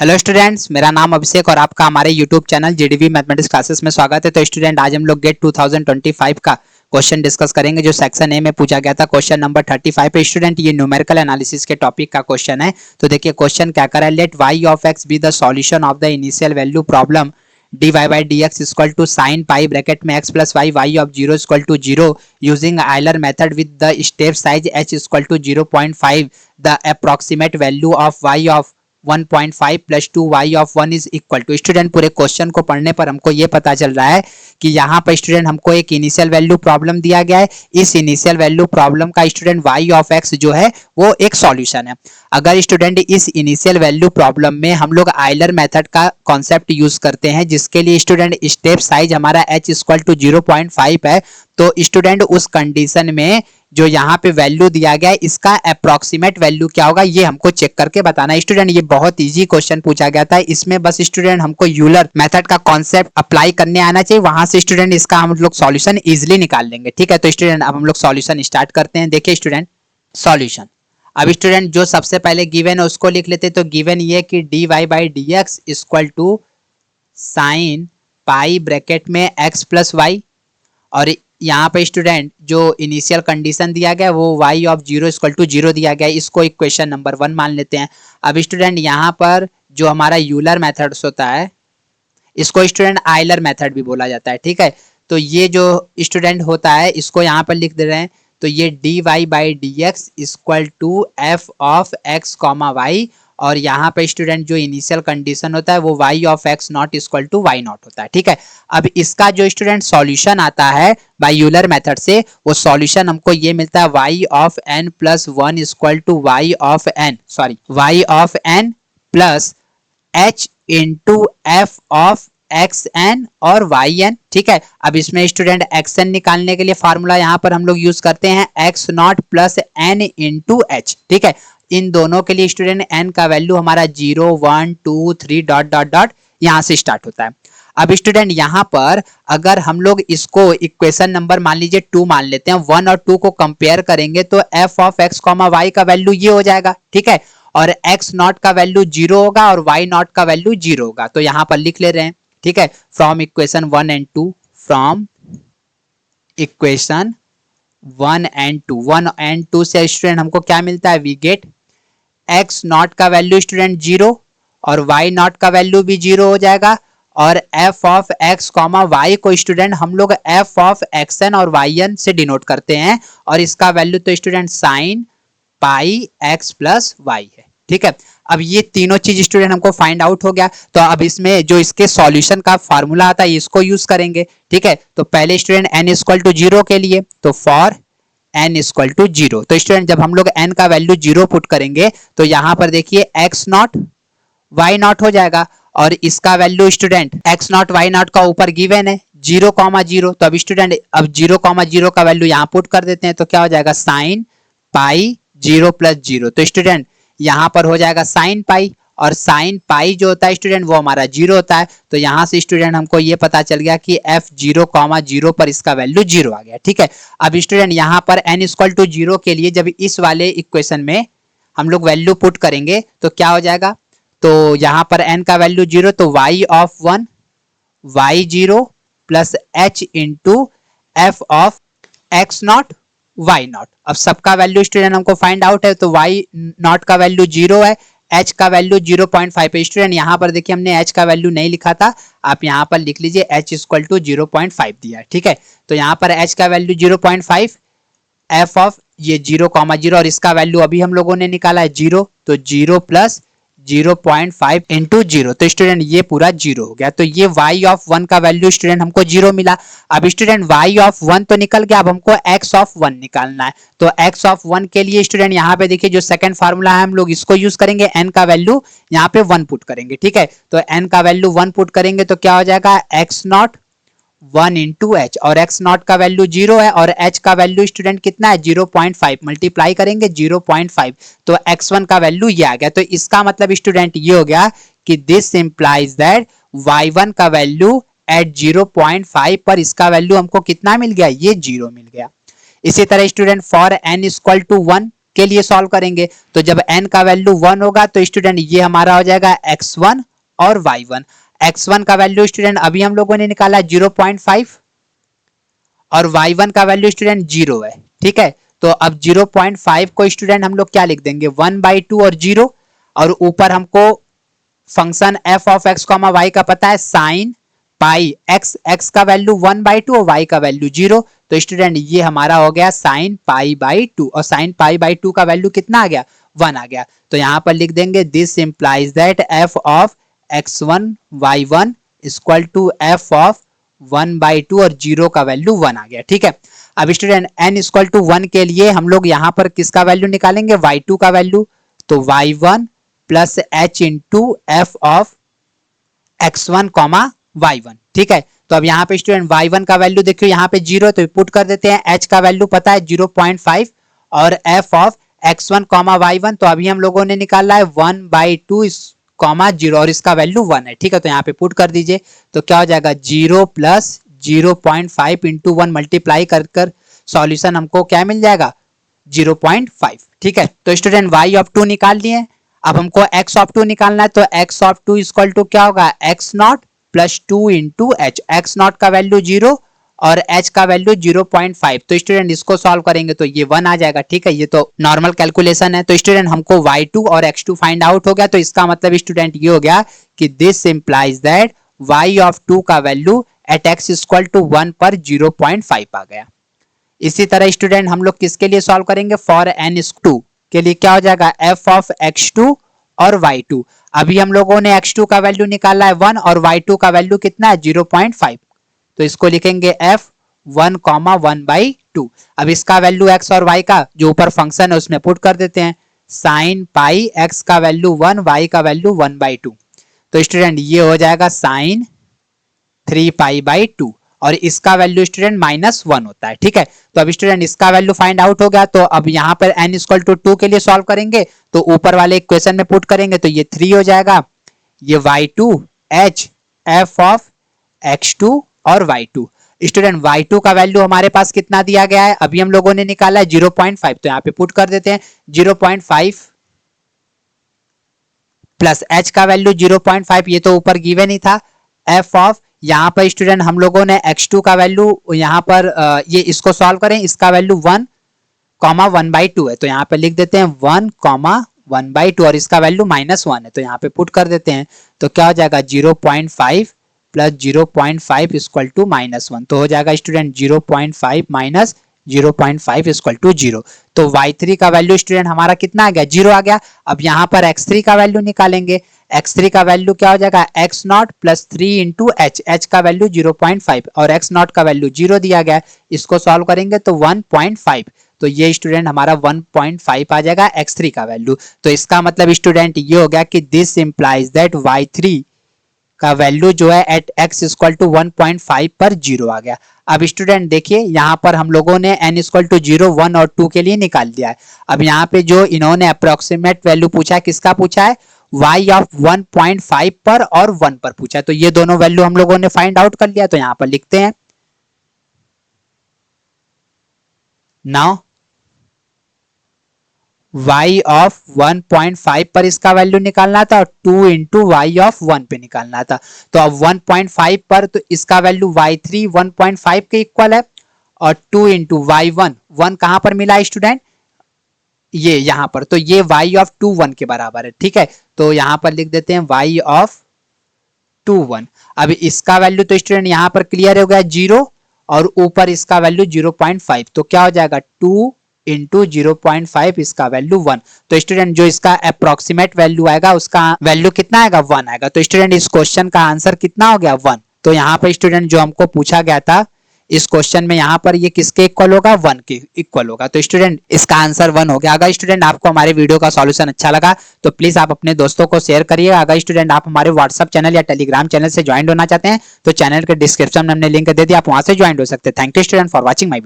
Hello students, मेरा नाम अभिषेक और आपका हमारे YouTube channel GDV mathematics classes में स्वागत है। तो स्टूडेंट, आज हम लोग गेट 2025 का क्वेश्चन डिस्कस करेंगे जो सेक्शन ए में पूछा गया था। क्वेश्चन नंबर 35 पे स्टूडेंट ये न्यूमेरिकल एनालिसिस के टॉपिक का क्वेश्चन है। तो देखिए क्वेश्चन क्या कर रहा है। Let y of x be the solution of the initial value problem d y by d x equal to sine pi bracket में x plus y y of zero equal to zero using Euler method with the step size h equal to 0.5 the approximate value of y of 1.5 plus 2y of 1 is equal to. Student, पूरे question को पढ़ने पर हमको ये पता चल रहा है कि यहाँ पर स्टूडेंट हमको एक इनिशियल वैल्यू प्रॉब्लम दिया गया है। इस इनिशियल वैल्यू प्रॉब्लम का स्टूडेंट y ऑफ x जो है वो एक सॉल्यूशन है। अगर स्टूडेंट इस इनिशियल वैल्यू प्रॉब्लम में हम लोग आयलर मेथड का कॉन्सेप्ट यूज करते हैं, जिसके लिए स्टूडेंट स्टेप साइज हमारा h इक्वल टू 0.5 है, तो स्टूडेंट उस कंडीशन में जो यहाँ पे वैल्यू दिया गया है इसका अप्रोक्सीमेट वैल्यू क्या होगा ये हमको चेक करके बताना है। स्टूडेंट, ये बहुत इजी क्वेश्चन पूछा गया था। इसमें बस स्टूडेंट हमको यूलर मेथड का कॉन्सेप्ट अप्लाई करने आना चाहिए, वहां से स्टूडेंट इसका हम लोग सॉल्यूशन इजीली निकाल लेंगे। ठीक है, तो स्टूडेंट अब हम लोग सॉल्यूशन स्टार्ट करते हैं। देखिए स्टूडेंट, सॉल्यूशन अब स्टूडेंट जो सबसे पहले गिवन है उसको लिख लेते। तो गिवन ये कि d y by d x equal to sine pi bracket में एक्स प्लस वाई, और यहाँ पे स्टूडेंट जो इनिशियल कंडीशन दिया गया वो y ऑफ 0 इक्वल टू 0 दिया गया है। इसको इक्वेशन नंबर 1 मान लेते हैं। अब स्टूडेंट यहाँ पर जो हमारा यूलर मेथड्स होता है इसको स्टूडेंट आयलर मेथड भी बोला जाता है। ठीक है, तो ये जो स्टूडेंट होता है इसको यहाँ पर लिख दे रहे हैं। तो ये d y by d x equal to f of x comma y, और यहाँ पे स्टूडेंट जो इनिशियल कंडीशन होता है वो y of x not equal to y not होता है। ठीक है, अब इसका जो स्टूडेंट सॉल्यूशन आता है बाय यूलर मेथड से, वो सॉल्यूशन हमको ये मिलता है y of n plus 1 equal to y of n plus h into f of x n और वाई एन। ठीक है, अब इसमें स्टूडेंट एक्स एन निकालने के लिए फार्मूला यहाँ पर हम लोग यूज करते हैं x not plus n into h. ठीक है, इन दोनों के लिए स्टूडेंट n का वैल्यू हमारा 0 1 2 3 डॉट डॉट डॉट यहाँ से स्टार्ट होता है। अब स्टूडेंट यहाँ पर अगर हम लोग इसको इक्वेशन नंबर मान लीजिए 2 मान लेते हैं, 1 और 2 को कंपेयर करेंगे तो f of x comma y का वैल्यू ये हो जाएगा। ठीक है, और x नॉट का वैल्यू 0 होगा और y नॉट का वैल्यू 0 होगा। तो यहाँ पर लिख ले रहे हैं। ठीक है, from equation 1 and 2, from equation 1 and 2 से स्टूडेंट हमको क्या मिलता है, वी गेट x नॉट का वैल्यू स्टूडेंट 0 और y नॉट का वैल्यू भी 0 हो जाएगा, और f of x comma y को स्टूडेंट हम लोग f ऑफ xn और yn से डिनोट करते हैं, और इसका वैल्यू तो student sine pi x plus y है। ठीक है, अब ये तीनों चीज स्टूडेंट हमको फाइंड आउट हो गया। तो अब इसमें जो इसके सॉल्यूशन का फार्मूला आता है इसको यूज करेंगे। ठीक है, तो पहले स्टूडेंट n इक्वल टू 0 के लिए तो फॉर n इक्वल टू 0, तो स्टूडेंट जब हम लोग n का वैल्यू 0 पुट करेंगे तो यहाँ पर देखिए x नॉट y नॉट हो जाएगा, और इसका value student x not y not का ऊपर गिवन है 0,0। तो अब स्टूडेंट अब 0,0 का वैल्यू यहाँ पुट कर देते हैं तो क्या हो जाएगा, साइन पाई 0 प्लस 0। तो स्टूडेंट यहाँ पर हो जाएगा साइन पाई, और साइन पाई जो होता है स्टूडेंट वो हमारा 0 होता है। तो यहाँ से स्टूडेंट हमको ये पता चल गया कि f 0,0 पर इसका वैल्यू 0 आ गया। ठीक है, अब स्टूडेंट यहाँ पर n इक्वल टू 0 के लिए जब इस वाले इक्वेशन में हम लोग वैल्यू पुट करेंगे तो क्या हो जाएगा, तो यहाँ पर n का वैल्यू 0 तो y of 1 y0 plus h into f of x not y not. अब सबका वैल्यू स्टूडेंट हमको फाइंड आउट है, तो y नॉट का वैल्यू 0 है, h का वैल्यू 0.5 है। स्टूडेंट यहाँ पर देखिए हमने h का वैल्यू नहीं लिखा था, आप यहाँ पर लिख लीजिए h इक्वल टू 0.5 दिया है। ठीक है, तो यहाँ पर h का वैल्यू 0.5, f ऑफ ये 0,0 और इसका वैल्यू अभी हम लोगों ने निकाला है 0, तो 0 प्लस 0.5 इंटू 0, तो स्टूडेंट ये पूरा 0 हो गया। तो ये y ऑफ 1 का वैल्यू स्टूडेंट हमको 0 मिला। अब स्टूडेंट y ऑफ 1 तो निकल गया, अब हमको x ऑफ 1 निकालना है। तो x ऑफ 1 के लिए स्टूडेंट यहाँ पे देखिए जो सेकंड फार्मूला है हम लोग इसको यूज करेंगे, n का वैल्यू यहाँ पे 1 पुट करेंगे। ठीक है, तो n का वैल्यू 1 पुट करेंगे तो क्या हो जाएगा, x नॉट 1 इंटू एच, और x नॉट का वैल्यू 0 है और h का वैल्यू स्टूडेंट कितना है 0.5, मल्टीप्लाई करेंगे 0.5, तो x1 का वैल्यू ये आ गया। तो इसका मतलब स्टूडेंट ये हो गया कि दिस इंप्लाइज दैट y1 का वैल्यू एट 0.5 पर इसका वैल्यू हमको कितना मिल गया, ये 0 मिल गया। इसी तरह student for n equal to 1, के लिए सॉल्व करेंगे। तो जब n का वैल्यू 1 होगा तो स्टूडेंट ये हमारा हो जाएगा x1 और y1। x1 का वैल्यू स्टूडेंट अभी हम लोगों ने निकाला 0.5 और y1 का वैल्यू स्टूडेंट 0 है। ठीक है, तो अब 0.5 को स्टूडेंट हम लोग क्या लिख देंगे 1/2 और 0, और ऊपर हमको function f of x comma y का पता है साइन पाई x, x का वैल्यू 1/2 और y का वैल्यू 0। तो स्टूडेंट ये हमारा हो गया साइन पाई बाई 2, और साइन पाई बाई 2 का वैल्यू कितना आ गया 1 आ गया। तो यहाँ पर लिख देंगे this implies that f of x1 y1 equal to f of 1/2 और 0 का वैल्यू 1 आ गया। ठीक है, अब स्टूडेंट n इक्वल टू 1 के लिए हम लोग यहाँ पर किसका वैल्यू निकालेंगे y2 का वैल्यू। तो y1 plus h into f of x1 comma y1। ठीक है, तो अब यहाँ पे स्टूडेंट y1 का वैल्यू देखियो यहाँ पे 0, तो पुट कर देते हैं। h का वैल्यू पता है 0.5 और f of x1 comma y1 तो अभी हम लोगों ने निकाला है 1/2 कॉमा 0 और इसका वैल्यू 1 है। ठीक है, तो यहाँ पे पुट कर दीजिए। तो क्या हो जाएगा 0 प्लस 0.5 इंटू 1 मल्टीप्लाई कर कर सॉल्यूशन हमको क्या मिल जाएगा 0.5। ठीक है, तो स्टूडेंट y ऑफ 2 निकाल लिए। अब हमको x ऑफ 2 निकालना है, तो x ऑफ 2 इक्वल टू क्या होगा x not plus 2 into H. X not का वैल्यू 0 और h का वैल्यू 0.5। तो स्टूडेंट इसको सॉल्व करेंगे तो ये 1 आ जाएगा। ठीक है, ये तो नॉर्मल कैलकुलेशन है। तो स्टूडेंट हमको y2 और x2 फाइंड आउट हो गया। तो इसका मतलब स्टूडेंट ये हो गया कि this implies that y of 2 का value at x equal to 1 पर 0.5 आ गया। इसी तरह स्टूडेंट हम लोग किसके लिए सॉल्व करेंगे फॉर n 2 के लिए क्या हो जाएगा f ऑफ x2 और y2। अभी हम लोगों ने x2 का वैल्यू निकाला है 1 और y2 का वैल्यू कितना है 0.5। तो इसको लिखेंगे f 1 कॉमा 1/2। अब इसका वैल्यू x और y का जो ऊपर फंक्शन है उसमें पुट कर देते हैं। साइन पाई x का वैल्यू 1, y का वैल्यू 1/2। तो स्टूडेंट ये हो जाएगा साइन 3π/2 और इसका वैल्यू स्टूडेंट -1 होता है। ठीक है, तो अब स्टूडेंट इसका वैल्यू फाइंड आउट हो गया। तो अब यहाँ पर n इक्वल टू 2 के लिए सॉल्व करेंगे तो ऊपर वाले इक्वेशन में पुट करेंगे तो ये 3 हो जाएगा। ये y2 h f of x2 और y2। स्टूडेंट y2 का वैल्यू हमारे पास कितना दिया गया है अभी हम लोगों ने निकाला है 0.5। तो यहाँ पे पुट कर देते हैं 0.5 प्लस h का वैल्यू 0.5, ये तो ऊपर गिवन ही था। f ऑफ यहाँ पर स्टूडेंट हम लोगों ने x2 का वैल्यू यहाँ पर ये इसको सॉल्व करें, इसका वैल्यू 1 कॉमा 1/2 है। तो यहाँ पे लिख देते हैं 1 कॉमा 1/2 और इसका वैल्यू -1 है। तो यहाँ पे पुट कर देते हैं तो क्या हो जाएगा 0.5 प्लस 0.5 इक्वल टू -1। तो हो जाएगा स्टूडेंट 0.5 माइनस 0.5 इक्वल टू 0। तो y3 का वैल्यू स्टूडेंट हमारा कितना आ गया 0 आ गया। अब यहाँ पर x3 का वैल्यू निकालेंगे। x3 का वैल्यू क्या हो जाएगा x not plus 3 into H. H का वैल्यू 0.5 और x नॉट का वैल्यू 0 दिया गया है। इसको सॉल्व करेंगे तो 1.5। तो ये स्टूडेंट हमारा 1.5 आ जाएगा x3 का वैल्यू। तो इसका मतलब स्टूडेंट ये हो गया कि दिस इंप्लाइज दैट y3 का वैल्यू जो है एट x इक्वल टू 1.5 पर 0 आ गया। अब स्टूडेंट देखिए यहाँ पर हम लोगों ने n इक्वल टू 0, 1 और 2 के लिए निकाल दिया है। अब यहाँ पे जो इन्होंने अप्रोक्सीमेट वैल्यू पूछा है किसका पूछा है y ऑफ 1.5 पर और 1 पर पूछा है। तो ये दोनों वैल्यू हम लोगों ने फाइंड आउट कर लिया। तो यहाँ पर लिखते हैं नाउ y ऑफ 1.5 पर इसका वैल्यू निकालना था और 2 इंटू वाई ऑफ 1 पे निकालना था। तो अब 1.5 पर तो इसका वैल्यू y3 1.5 के इक्वल है और 2 इंटू y1, 1 कहां पर मिला स्टूडेंट ये यहां पर। तो ये y ऑफ 2 1 के बराबर है। ठीक है, तो यहां पर लिख देते हैं y ऑफ 2 1। अब इसका वैल्यू तो स्टूडेंट यहां पर क्लियर हो गया 0 और ऊपर इसका वैल्यू 0.5। तो क्या हो जाएगा 2 इंटू 0.5 इसका वैल्यू 1। तो स्टूडेंट जो इसका अप्रोक्सीमेट वैल्यू आएगा उसका वैल्यू कितना आएगा 1 आएगा। तो स्टूडेंट इस क्वेश्चन का आंसर कितना हो गया 1। तो यहाँ पर स्टूडेंट जो हमको पूछा गया था इस क्वेश्चन में यहाँ पर ये किसके इक्वल होगा 1 के इक्वल होगा। तो स्टूडेंट इसका आंसर 1 हो गया। अगर स्टूडेंट आपको हमारे वीडियो का सॉल्यूशन अच्छा लगा तो प्लीज आप अपने दोस्तों को शेयर करिए। अगर स्टूडेंट आप हमारे व्हाट्सएप चैनल या टेलीग्राम चैनल से ज्वाइन होना चाहते हैं तो चैनल के डिस्क्रिप्शन में हमने लिंक दे दिया, आप वहां से ज्वाइन हो सकते हैं। Thank you student for watching my